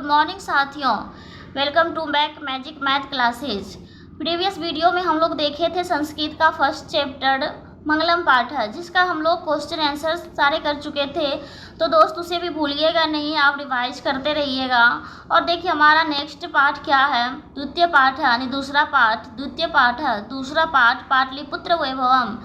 Good morning साथियों, welcome to back magic math classes. Previous video में हम लोग देखे थे संस्कृत का फर्स्ट चैप्टर मंगलम पाठ है, जिसका हम लोग क्वेश्चन आंसर सारे कर चुके थे। तो दोस्त उसे भी भूलिएगा नहीं, आप रिवाइज करते रहिएगा। और देखिए हमारा नेक्स्ट पाठ क्या है, द्वितीय पाठ है, यानी दूसरा पाठ द्वितीय पाठ है। दूसरा पाठ पाटलिपुत्र वैभवम,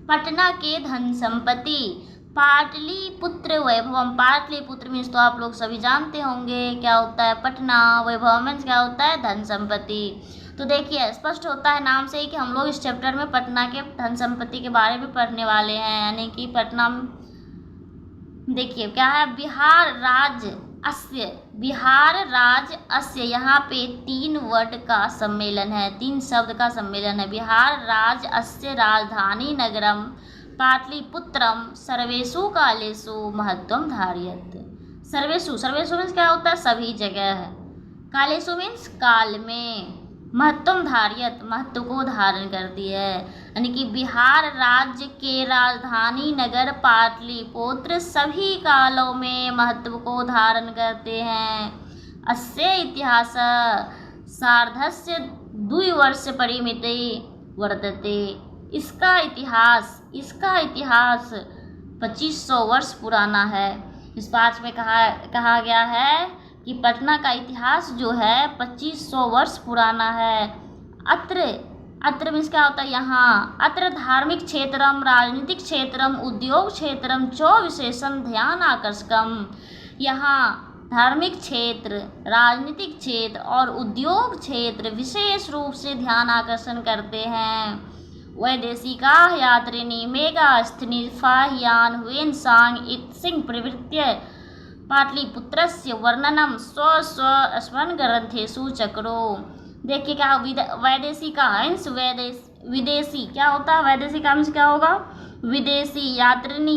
पटना के धन संपत्ति। पाटलिपुत्र वैभवम, पाटलिपुत्र मीन्स तो आप लोग सभी जानते होंगे क्या होता है, पटना। वैभव मीन्स क्या होता है, धन संपत्ति। तो देखिए स्पष्ट होता है नाम से ही कि हम लोग इस चैप्टर में पटना के धन संपत्ति के बारे में पढ़ने वाले हैं। यानी कि पटना देखिए क्या है, बिहार राज्य अस्य, बिहार राज्य अस्य। यहाँ पे 3 वर्ड का सम्मेलन है, 3 शब्द का सम्मेलन है। बिहार राज्य अस्य राजधानी नगरम पाटलिपुत्रम सर्वेषु कालेषु महत्वम धारयत। सर्वेषु, सर्वेषु मीन्स क्या होता है, सभी जगह है। कालेषु मीन्स काल में। महत्वम धारयत, महत्व को धारण करती है। यानी कि बिहार राज्य के राजधानी नगर पाटलिपुत्र सभी कालों में महत्व को धारण करते हैं। अस्य इतिहास सार्धस्य 2 वर्ष परिमिते वर्तते। इसका इतिहास 2500 वर्ष पुराना है। इस पाठ में कहा गया है कि पटना का इतिहास जो है 2500 वर्ष पुराना है। अत्र मीन्स क्या होता है, यहाँ। अत्र धार्मिक क्षेत्रम, राजनीतिक क्षेत्रम, उद्योग क्षेत्रम च विशेषण ध्यान आकर्षकम। यहाँ धार्मिक क्षेत्र, राजनीतिक क्षेत्र और उद्योग क्षेत्र विशेष रूप से ध्यान आकर्षण करते हैं। वैदेशिका यात्रिणी मेगास्थनी फाह्यान हुएनसांग इत्सिंग प्रवृत्य पाटलिपुत्रस्य वर्णनम स्व स्मरण ग्रंथेषु चक्रो। देखिए क्या वैदेशिका मीन्स विदेशी क्या होता है, वैदेशिका मीन्स क्या होगा, विदेशी। यात्रिणी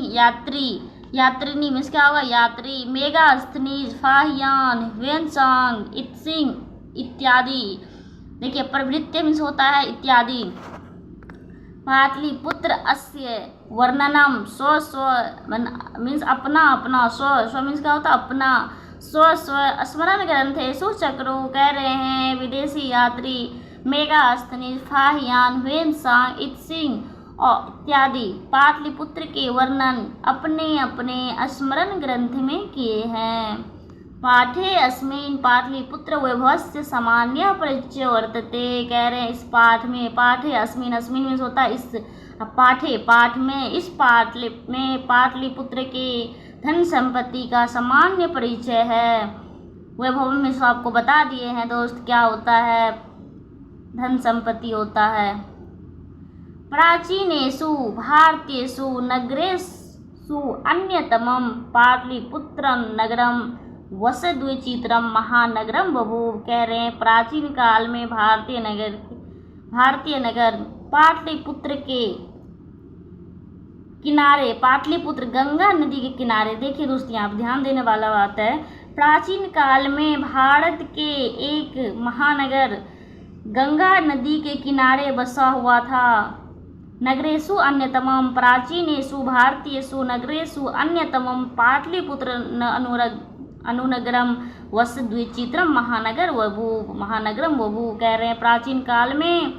यात्रिणी मीन्स क्या होगा, यात्री। मेगास्थनी फाह्यान हुएनसांग इत्सिंग इत्यादि। देखिए प्रवृत्ति मीन्स होता है इत्यादि। पाटलिपुत्र अस्य वर्णनम स्व मीन्स अपना स्व मीन्स क्या होता है, अपना। स्व स्मरण ग्रंथेषु चक्रो, कह रहे हैं विदेशी यात्री मेगास्थनी फाह्यान हुएनसांग इत्सिंग और इत्यादि पाटलिपुत्र के वर्णन अपने अपने स्मरण ग्रंथ में किए हैं। पाठे अस्मिन् पाटलिपुत्र वैभवस्य सामान्य परिचय वर्तते। कह रहे हैं इस पाठ में, पाठे अस्मिन्, अस्मिन् मीन्स होता है इस, पाठ में, इस में पाटलिपुत्र के धन संपत्ति का सामान्य परिचय है। वैभव में सब आपको बता दिए हैं दोस्त क्या होता है, धन संपत्ति होता है। प्राचीनेषु भारतीयेषु नगरेषु अन्यतमं पाटलिपुत्रं नगरम वसद्विचित्रम महानगरम बभूव। कह रहे हैं प्राचीन काल में भारतीय नगर पाटलिपुत्र के किनारे, पाटलिपुत्र गंगा नदी के किनारे। देखिए दोस्तों यहाँ ध्यान देने वाला बात है, प्राचीन काल में भारत के एक महानगर गंगा नदी के किनारे बसा हुआ था। नगरेषु अन्यतमम, प्राचीनेषु भारतीयेषु नगरेषु अन्यतमम पाटलिपुत्र अनुनगरम वसद्विचित्रम महानगरम बभूव। कह रहे हैं प्राचीन काल में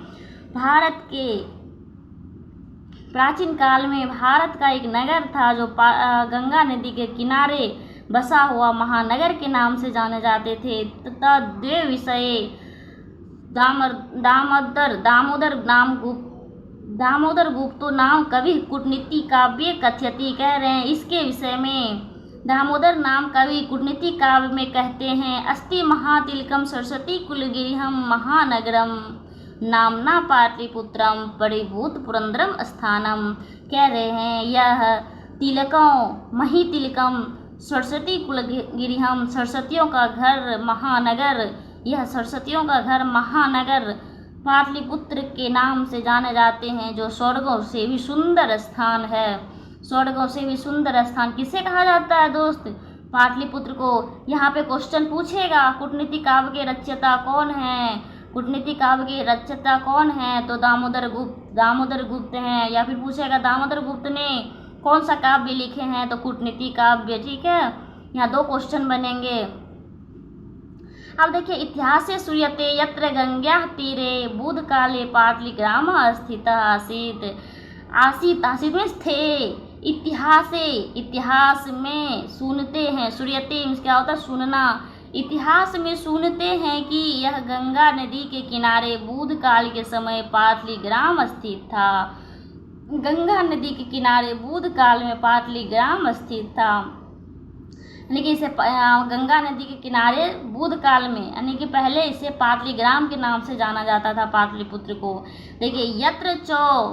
भारत का एक नगर था जो गंगा नदी के किनारे बसा हुआ महानगर के नाम से जाने जाते थे। तथा 2 विषय दामोदर गुप्तो नाम कवि कूटनीति काव्य कथयति। कह रहे हैं इसके विषय में दामोदर नाम कवि कूटनीति काव्य में कहते हैं। अस्ति महातिलकम सरस्वती कुलगिरिहम महानगरम नामना पाटलिपुत्रम परिभूत पुरंदरम स्थानम। कह रहे हैं यह तिलकम सरस्वती कुलगिरिहम, सरस्वतियों का घर महानगर, यह सरस्वतियों का घर महानगर पाटलिपुत्र के नाम से जाने जाते हैं, जो स्वर्गों से भी सुंदर स्थान है। स्वर्गों से भी सुंदर स्थान किसे कहा जाता है दोस्त, पाटलिपुत्र को। यहाँ पे क्वेश्चन पूछेगा कूटनीति काव्य के रचयिता कौन है, कूटनीति काव्य के रचयिता कौन है, तो दामोदर गुप्त हैं। या फिर पूछेगा दामोदर गुप्त ने कौन सा काव्य लिखे हैं, तो कूटनीति काव्य। ठीक है, यहाँ 2 क्वेश्चन बनेंगे। अब देखिए, इतिहासे श्रूयते यत्र गंग्याः तीरे बुधकाले पाटलिग्राम स्थित आसीत। आसीत आसीत में थे। इतिहासे, इतिहास में सुनते हैं, श्रूयते मीन्स क्या होता है, सुनना। इतिहास में सुनते हैं कि यह गंगा नदी के किनारे बुधकाल के समय पाटलिग्राम स्थित था। गंगा नदी के किनारे बुधकाल में पाटलिग्राम स्थित था, यानी कि इसे गंगा नदी के किनारे बुधकाल में, यानी कि पहले इसे पाटलिग्राम के नाम से जाना जाता था, पाटलिपुत्र को। देखिए, यत्र च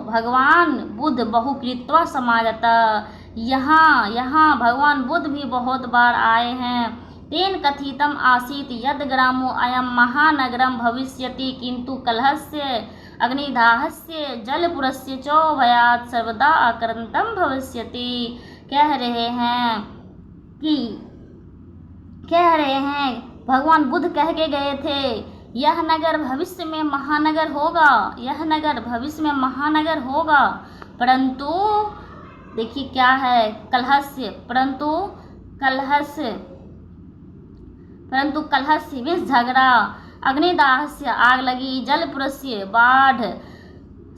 भगवान बुद्ध बहुकृत्वा समागतः, यहाँ भगवान बुद्ध भी बहुत बार आए हैं। तेन कथितम आसीत यद ग्रामो अयम महानगरम भविष्यति किंतु कलहस्य अग्निदाहस्य जलपुरस्य च भयात् सर्वदा आक्रांतम भविष्यति। कह रहे हैं भगवान बुद्ध कह के गए थे, यह नगर भविष्य में महानगर होगा, यह नगर भविष्य में महानगर होगा, परंतु देखिए क्या है, कलहस्य, परंतु कलहस्य मीन्स झगड़ा, अग्निदाह से आग लगी, जलपुरस्य बाढ़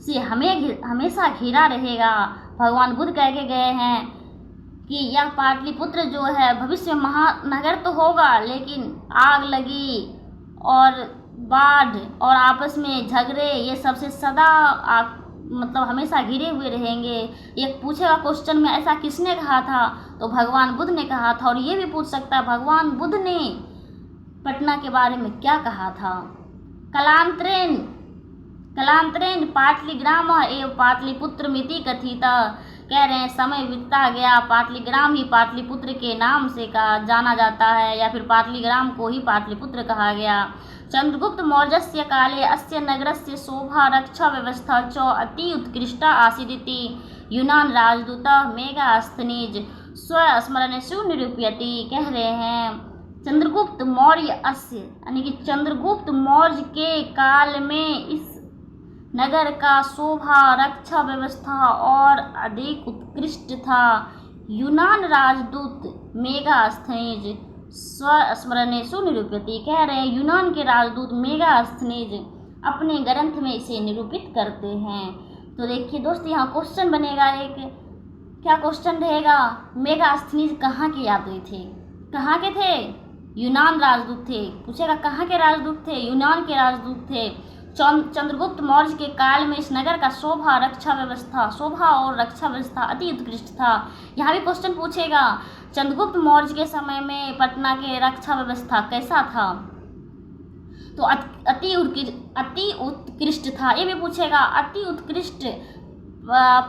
से हमेशा घिरा रहेगा। भगवान बुद्ध कह के गए हैं कि यह पाटलिपुत्र जो है भविष्य में महानगर तो होगा, लेकिन आग लगी और बाढ़ और आपस में झगड़े, ये सबसे सदा मतलब हमेशा घिरे हुए रहेंगे। एक पूछेगा क्वेश्चन में ऐसा किसने कहा था, तो भगवान बुद्ध ने कहा था। और ये भी पूछ सकता है भगवान बुद्ध ने पटना के बारे में क्या कहा था। कलांतरेण पाटलिग्राम एवं पाटलिपुत्र मिति कथिता। कह रहे हैं समय बीतता गया, पाटलिग्राम ही पाटलिपुत्र के नाम से जाना जाता है, या फिर पाटलिग्राम को ही पाटलिपुत्र कहा गया। चंद्रगुप्त मौर्यस्य काले अस्य नगरस्य शोभा रक्षा व्यवस्था च अति उत्कृष्टा आसीदिति यूनान राजदूतः मेगास्थनीज स्वस्मरणेषु निरूपयति। कह रहे हैं चंद्रगुप्त मौर्य अस्य, यानी कि चंद्रगुप्त मौर्य के काल में इस नगर का शोभा रक्षा व्यवस्था और अधिक उत्कृष्ट था। यूनान राजदूत मेगास्थनीज स्वस्मरणेषु निरूपयति। कह रहे हैं यूनान के राजदूत मेगास्थनीज अपने ग्रंथ में इसे निरूपित करते हैं। तो देखिए दोस्त, यहाँ क्वेश्चन बनेगा एक, क्या क्वेश्चन रहेगा, मेगास्थनीज कहाँ के यात्री थे, कहाँ के थे, यूनान राजदूत थे। पूछेगा कहाँ के राजदूत थे, यूनान के राजदूत थे। चंद्रगुप्त मौर्य के काल में इस नगर का शोभा और रक्षा व्यवस्था अति उत्कृष्ट था। यहाँ भी क्वेश्चन पूछेगा चंद्रगुप्त मौर्य के समय में पटना के रक्षा व्यवस्था कैसा था, तो अति उत्कृष्ट था। ये भी पूछेगा अति उत्कृष्ट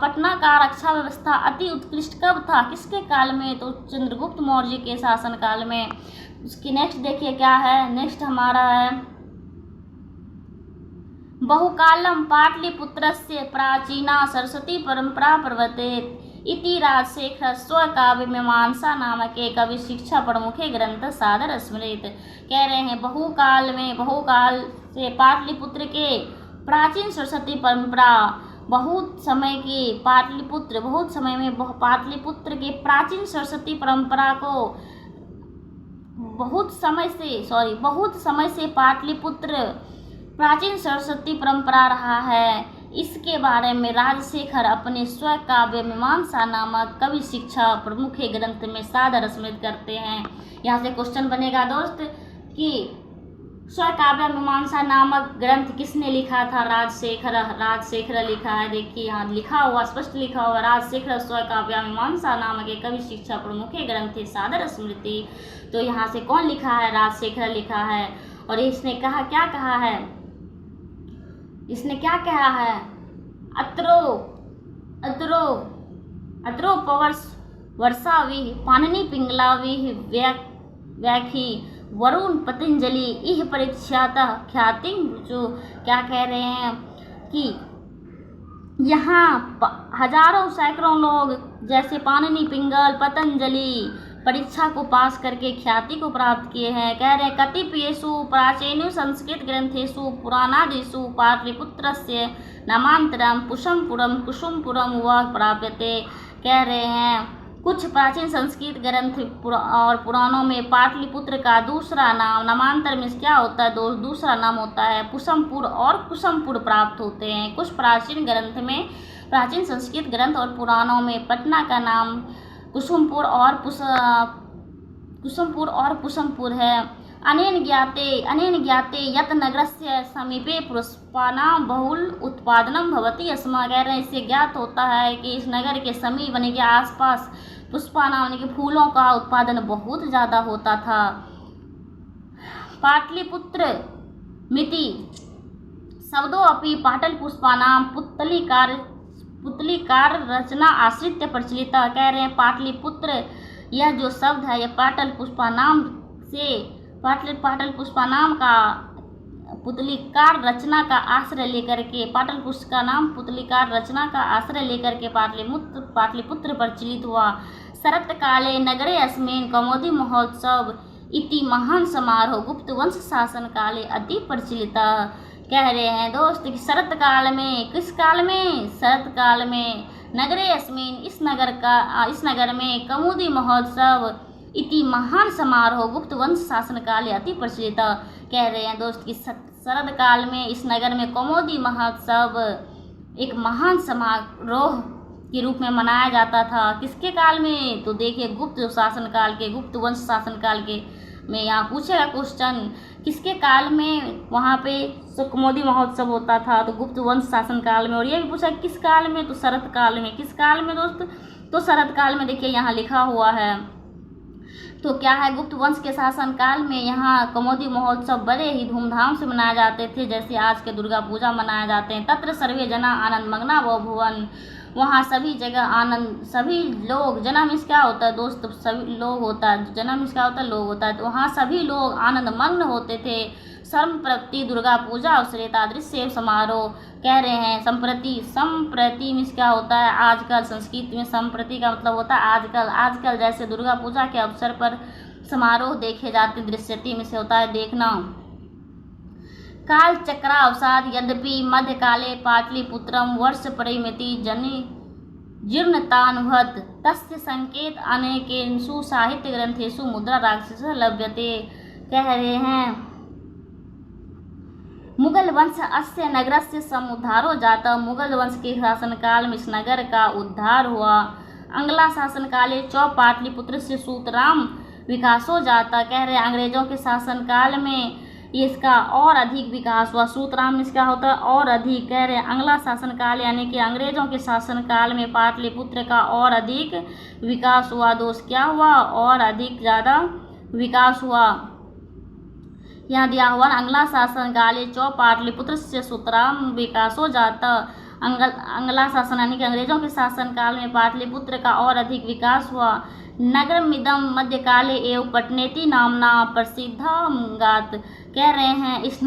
पटना का रक्षा व्यवस्था अति उत्कृष्ट कब था, किसके काल में, तो चंद्रगुप्त मौर्य के शासन काल में। उसकी नेक्स्ट देखिए क्या है, नेक्स्ट हमारा है बहुकालम पाटलिपुत्रस्य प्राचीना सरस्वती परंपरा प्रवर्तेत इति राजशेखर स्वकाव्य मीमांसा नामक एक कवि शिक्षा प्रमुखे ग्रंथ सादर स्मृत। कह रहे हैं बहुकाल से पाटलिपुत्र के प्राचीन सरस्वती परंपरा, बहुत समय में पाटलिपुत्र के प्राचीन सरस्वती परंपरा को बहुत समय से पाटलिपुत्र प्राचीन सरस्वती परंपरा रहा है। इसके बारे में राजशेखर अपने स्वकाव्य मीमांसा नामक कवि शिक्षा प्रमुख ग्रंथ में सादर स्मृत करते हैं। यहाँ से क्वेश्चन बनेगा दोस्त कि स्वकाव्य मीमांसा नामक ग्रंथ किसने लिखा था, राजशेखर लिखा है। देखिए यहाँ लिखा हुआ, स्पष्ट लिखा हुआ, राजशेखर स्वकाव्य मीमांसा नामक एक कवि शिक्षा प्रमुख ग्रंथ सादर स्मृति। तो यहाँ से कौन लिखा है, राजशेखर लिखा है। और इसने क्या कहा है, अत्रो पवर्स वर्षाविः पाणिनि पिंगलाविः व्याखी वरुण पतंजलि इह परीक्षातः ख्याति। जो क्या कह रहे हैं कि यहाँ हजारों सैकड़ों लोग जैसे पाणिनि पिंगल पतंजलि परीक्षा को पास करके ख्याति को प्राप्त किए हैं। कह रहे हैं कतिपयेषु प्राचीनु संस्कृत ग्रंथेषु पुराणादिषु पाटलिपुत्रस्य नामांतरम कुसुमपुरम व प्राप्यते। कह रहे हैं कुछ प्राचीन संस्कृत ग्रंथ और पुराणों में पाटलिपुत्र का दूसरा नाम, नामांतर में क्या होता है दूसरा नाम होता है कुसुमपुर और कुसुमपुर प्राप्त होते हैं। कुछ प्राचीन ग्रंथ में, प्राचीन संस्कृत ग्रंथ और पुराणों में पटना का नाम कुसुमपुर और कुसुमपुर है। अनेन ज्ञाते यत् नगरस्य समीपे पुष्पानां बहुल उत्पादनम भवति अस्मा, कह रहे हैं इससे ज्ञात होता है कि इस नगर के समीप यानी कि आसपास पुष्पानां यानी कि फूलों का उत्पादन बहुत ज़्यादा होता था। पाटलिपुत्र मिति शब्दों अपि पाटल पुष्पानां पुतलीकार रचना आश्रित प्रचलित, कह रहे हैं पाटलिपुत्र यह जो शब्द है यह पाटल पुष्पानाम का पुतलीकार रचना का आश्रय लेकर के, पाटल पुष्प का नाम पुतलीकार रचना का आश्रय लेकर के पाटलिपुत्र प्रचलित हुआ। शरत काले नगरे अस्मिन् कौमुदी महोत्सव इति महान समारोह गुप्त वंश शासन काले अति प्रचलित, कह रहे हैं दोस्त कि शरत काल में, किस काल में, शरत काल में, नगरे अस्मिन् इस नगर में कौमुदी महोत्सव इति महान समारोह गुप्त वंश शासन काल अति प्रचलित, कह रहे हैं दोस्त कि शरद काल में इस नगर में कौमुदी महोत्सव एक महान समारोह के रूप में मनाया जाता था। किसके काल में, तो देखिए गुप्त शासन काल के, गुप्त वंश शासन काल के में यहाँ पूछेगा क्वेश्चन किसके काल में वहाँ पे कौमुदी महोत्सव होता था, तो गुप्त वंश शासन काल में। और ये भी पूछा किस काल में, तो शरद काल में। किस काल में दोस्त, तो शरद काल में, देखिए यहाँ लिखा हुआ है। तो क्या है, गुप्त वंश के शासन काल में यहाँ कौमुदी महोत्सव बड़े ही धूमधाम से मनाए जाते थे, जैसे आज के दुर्गा पूजा मनाए जाते हैं। तत्र सर्वे जना आनंद मग्ना भुवन, वहाँ सभी जगह आनंद, सभी लोग, जना मीन्स क्या होता है दोस्त, सभी लोग होता है, जना मीन्स क्या होता है, लोग होता है, तो वहाँ सभी लोग आनंद मग्न होते थे। संप्रति दुर्गा पूजा अवसरे तादृश्य समारोह, कह रहे हैं संप्रति मीन्स क्या होता है, आजकल। संस्कृत में संप्रति का मतलब होता है आजकल जैसे दुर्गा पूजा के अवसर पर समारोह देखे जाते, दृश्यति में से होता है देखना। काल चक्रावसाद यद्यपि मध्यकाले पाटलिपुत्रम वर्ष परिमिति जीर्णतानुभवत तस्य संकेत अनेकेषु साहित्य ग्रंथेषु मुद्रा राक्षसः लभ्यते, कह रहे हैं मुगल वंश अस्य नगरस्य समुद्धारो जाता, मुगल वंश के शासनकाल में इस नगर का उद्धार हुआ। अंगला शासनकाले चौ पाटलिपुत्र से सूतराम विकासो जाता, कह रहे अंग्रेजों के शासनकाल में इसका और अधिक विकास हुआ। सूतराम इसका होता है और अधिक, कह रहे अंगला शासनकाल यानी कि अंग्रेजों के शासनकाल में पाटलिपुत्र का और अधिक विकास हुआ। दोस्त क्या हुआ, और अधिक ज़्यादा विकास हुआ। यहाँ दिया हुआ अंगला शासन काले चौ पाटलिपुत्र से सूतराम विकासो जाता, अंगला शासन यानी कि अंग्रेजों के शासनकाल में पाटलिपुत्र का और अधिक विकास हुआ। नगरमिदं मध्यकाले एवं पटनेति नामना प्रसिद्धंगात, कह रहे हैं इस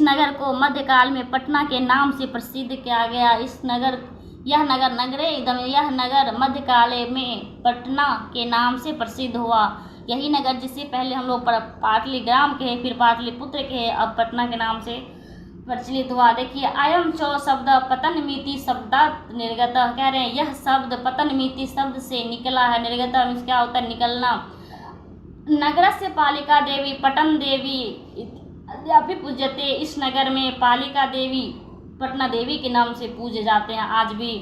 नगर को मध्यकाल में पटना के नाम से प्रसिद्ध किया गया। यह नगर मध्यकाल में पटना के नाम से प्रसिद्ध हुआ। यही नगर जिससे पहले हम लोग पाटलिग्राम के, फिर पाटलिपुत्र के, अब पटना के नाम से प्रचलित हुआ। देखिए अयम चौ शब्द पतनमिति शब्दात निर्गत, कह रहे हैं यह शब्द पतनमिति शब्द से निकला है। निर्गत मीन्स क्या होता है, निकलना। नगर से पालिका देवी पटन देवी अद्यापि पूज्यते, इस नगर में पालिका देवी पटना देवी के नाम से पूजे जाते हैं आज भी।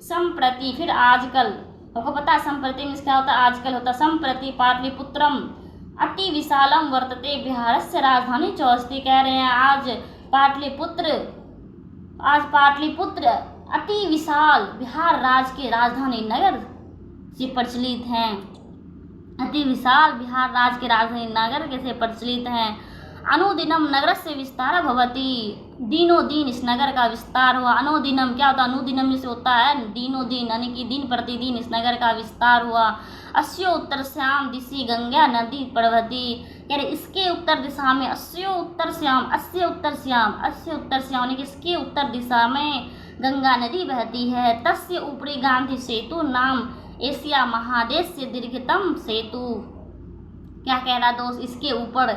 संप्रति, फिर आजकल, आपको पता है संप्रति मीन्स क्या होता है, आजकल होता है। संप्रति पाटलिपुत्रम अति विशालम वर्तते बिहारस्य राजधानी च अस्ति, कह रहे हैं आज पाटलिपुत्र अति विशाल बिहार राज्य के राजधानी नगर से प्रचलित हैं। अति विशाल बिहार राज्य के राजधानी नगर के से प्रचलित हैं। अनुदिनम नगर से विस्तार भवति, दिनों दिन इस नगर का विस्तार हुआ। अनुदिनम क्या होता है, अनुदिनम से होता है दिनों दिन, यानी कि दिन प्रतिदिन इस नगर का विस्तार हुआ। अस्यो उत्तर श्याम दिशि गंगा नदी प्रवहति, यानी इसके उत्तर दिशा में अस्स्य उत्तर श्याम यानी कि इसके उत्तर दिशा में गंगा नदी बहती है। तस्य ऊपरी गांधी सेतु नाम एशिया महादेश से दीर्घतम सेतु, क्या कह रहा दोस्त, इसके ऊपर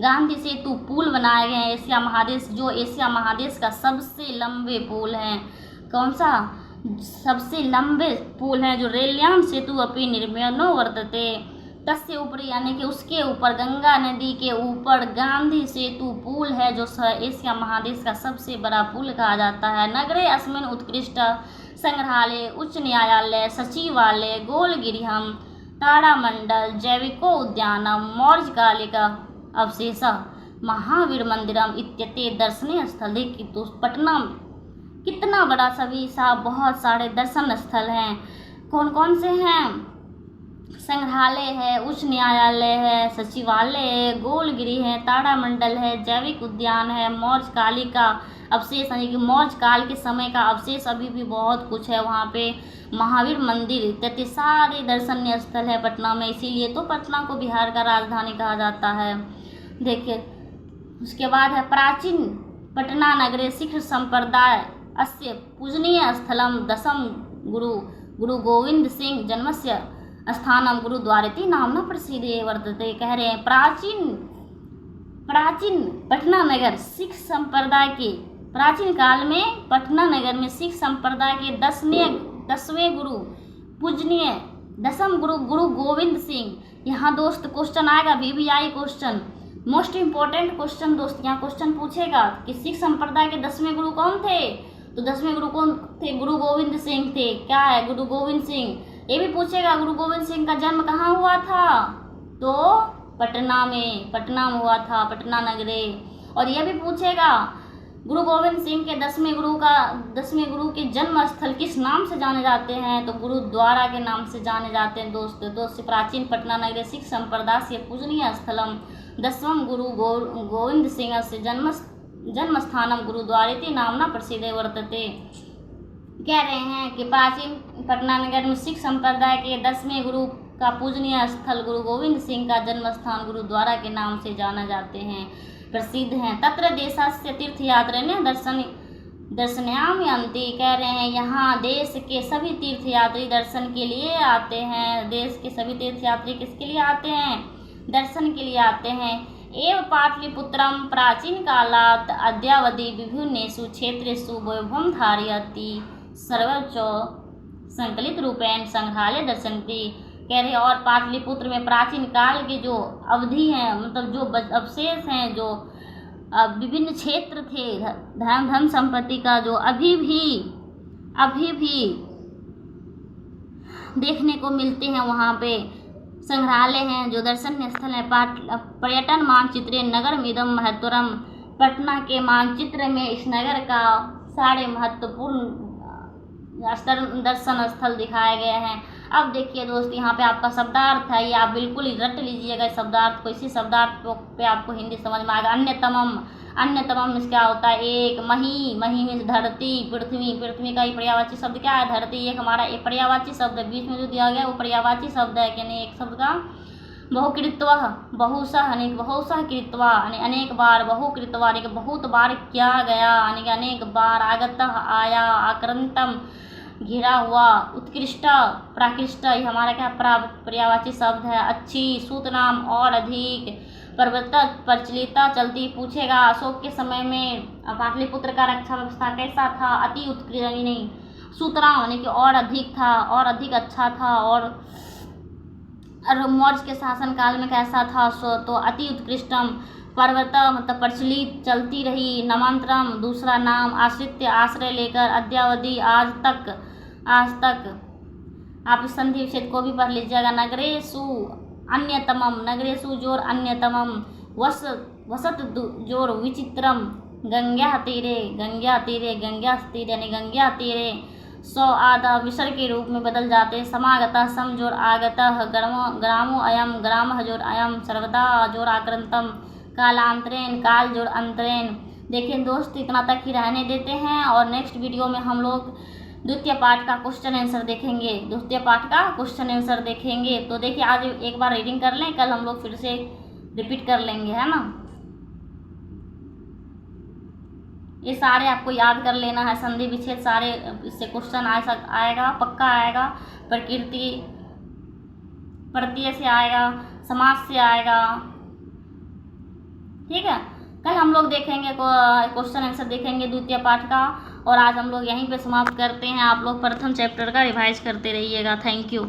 गांधी सेतु पुल बनाए गए हैं। एशिया महादेश, जो एशिया महादेश का सबसे लंबे पुल हैं। कौन सा, सबसे लंबे पुल हैं जो रेल्यान सेतु अपनी निर्माणो वर्तते तस्य ऊपरी, यानी कि उसके ऊपर, गंगा नदी के ऊपर गांधी सेतु पुल है जो एशिया महादेश का सबसे बड़ा पुल कहा जाता है। नगरे अस्मिन् उत्कृष्ट संग्रहालय, उच्च न्यायालय, सचिवालय, गोलगिरिहम, तारामंडल, जैविको उद्यानम, मौर्यकालिका अवशेष, महावीर मंदिरम इत्यते दर्शनीय स्थल। देखिए तो पटना कितना बड़ा, सभी बहुत सारे दर्शन स्थल हैं। कौन कौन से हैं? संग्रहालय है, उच्च न्यायालय है, सचिवालय है, गोलगिरी है, तारामंडल है, जैविक उद्यान है, मौर्यकाली का अवशेष, यानी कि मौर्य काल के समय का अवशेष अभी भी बहुत कुछ है वहाँ पे, महावीर मंदिर इत्यादि सारे दर्शनीय स्थल है पटना में, इसीलिए तो पटना को बिहार का राजधानी कहा जाता है। देखिए उसके बाद है प्राचीन पटना नगरे सिख संप्रदाय अस्य पूजनीय स्थलम दशम गुरु गोविंद सिंह जन्मस्य स्थानम गुरुद्वारेति नामना प्रसिद्धे वर्तते। कह रहे हैं प्राचीन पटना नगर सिख संप्रदाय के, प्राचीन काल में पटना नगर में सिख संप्रदाय के 10वें गुरु पूजनीय दशम गुरु गोविंद सिंह। यहाँ दोस्त क्वेश्चन आएगा, VVI question, most important question दोस्त, यहाँ क्वेश्चन पूछेगा कि सिख संप्रदाय के 10वें गुरु कौन थे, तो 10वें गुरु कौन थे? गुरु गोविंद सिंह थे। क्या है? गुरु गोविंद सिंह। ये भी पूछेगा गुरु गोविंद सिंह का जन्म कहाँ हुआ था, तो पटना में हुआ था, पटना नगरे। और यह भी पूछेगा गुरु गोविंद सिंह के 10वें गुरु के जन्म स्थल किस नाम से जाने जाते हैं, तो गुरुद्वारा के नाम से जाने जाते हैं दोस्त। प्राचीन पटना नगरे सिख संप्रदाय से पूजनीय स्थलम 10वां गुरु गोविंद सिंह से जन्म स्थानम गुरुद्वारेति नामना प्रसिद्धे वर्तते। कह रहे हैं कि प्राचीन पटना नगर में सिख संप्रदाय के 10वें गुरु का पूजनीय स्थल गुरु गोविंद सिंह का जन्म स्थान गुरुद्वारा के नाम से जाना जाते हैं, प्रसिद्ध हैं। तत्र देशस्य तीर्थयात्रिणे दर्शनामयन्ति। कह रहे हैं यहाँ देश के सभी तीर्थयात्री दर्शन के लिए आते हैं। देश के सभी तीर्थयात्री किसके लिए आते हैं? दर्शन के लिए आते हैं। एव पाटलिपुत्रम प्राचीन कालात् अद्यावधि विभिन्नेषु क्षेत्रेषु वैभवं धारयति सर्वोच्च संकलित रूपेण संग्रहालय दर्शनति। कह रहे और पाटलिपुत्र में प्राचीन काल के जो अवधि हैं, मतलब जो अवशेष हैं, जो विभिन्न क्षेत्र थे धन संपत्ति का, जो अभी भी देखने को मिलते हैं, वहाँ पे संग्रहालय हैं, जो दर्शनीय स्थल है। पर्यटन मानचित्रे नगरमिदं महत्वरम। पटना के मानचित्र में इस नगर का सारे महत्वपूर्ण दर्शन स्थल दिखाए गए हैं। अब देखिए दोस्त, यहाँ पे आपका शब्दार्थ है, ये आप बिल्कुल ही रट लीजिएगा इस शब्दार्थ को। इसी शब्दार्थ पे आपको हिंदी समझ में आएगा। अन्यतमम में क्या होता है? एक। मही में धरती, पृथ्वी का ही पर्यायवाची शब्द क्या है? धरती। एक हमारा एक पर्यायवाची शब्द है, बीच में जो दिया गया वो पर्यायवाची शब्द है, यानी एक शब्द का बहुकृत्वा, बहुशः कृत्वा, अनेक बार, बहुकृत्वा यानी बहुत बार किया गया, यानी अनेक बार। आगतः आया, आक्रांतम घिरा हुआ, उत्कृष्ट, प्राकृष्ट ये हमारा क्या पर्यायवाची शब्द है। अच्छी, सूतनाम और अधिक, प्रवर्तित, प्रचलिता, चलती। पूछेगा अशोक के समय में पाटलिपुत्र का रक्षा व्यवस्था कैसा था? अति उत्कृष्ट, नहीं सूतराम यानी कि और अधिक था, और अधिक अच्छा था। और मौर्य के शासन काल में कैसा था? तो अति उत्कृष्टम। पर्वत मतलब प्रचलित, चलती रही। नामांतरम दूसरा नाम। आश्रित्य आश्रय लेकर। अद्यावधि आज तक। आप इस संधि विच्छेद को भी पढ़ लीजिएगा। नगरेषु अन्यतमम, नगरेषु जोर अन्यतमम। वसत जोर विचित्रम। गंगा तीरे यानी गंगा तीरे। सौ आधा विसर्ग के रूप में बदल जाते। समागतः सम जोर आगतः। ग्रामो अयम, ग्रामः जोर अयम। सर्वदा जोर आक्रांतम। कालांतरेण, काल जोर अंतरेण। देखिए दोस्त, इतना तक ही रहने देते हैं, और नेक्स्ट वीडियो में हम लोग द्वितीय पाठ का क्वेश्चन आंसर देखेंगे। तो देखिए आज एक बार रीडिंग कर लें, कल हम लोग फिर से रिपीट कर लेंगे, है ना। ये सारे आपको याद कर लेना है, संधि विच्छेद सारे, इससे क्वेश्चन आएगा, पक्का आएगा। प्रकृति प्रत्यय से आएगा, समास से आएगा, ठीक है। कल हम लोग देखेंगे क्वेश्चन आंसर देखेंगे द्वितीय पाठ का, और आज हम लोग यहीं पे समाप्त करते हैं। आप लोग प्रथम चैप्टर का रिवाइज करते रहिएगा। Thank you.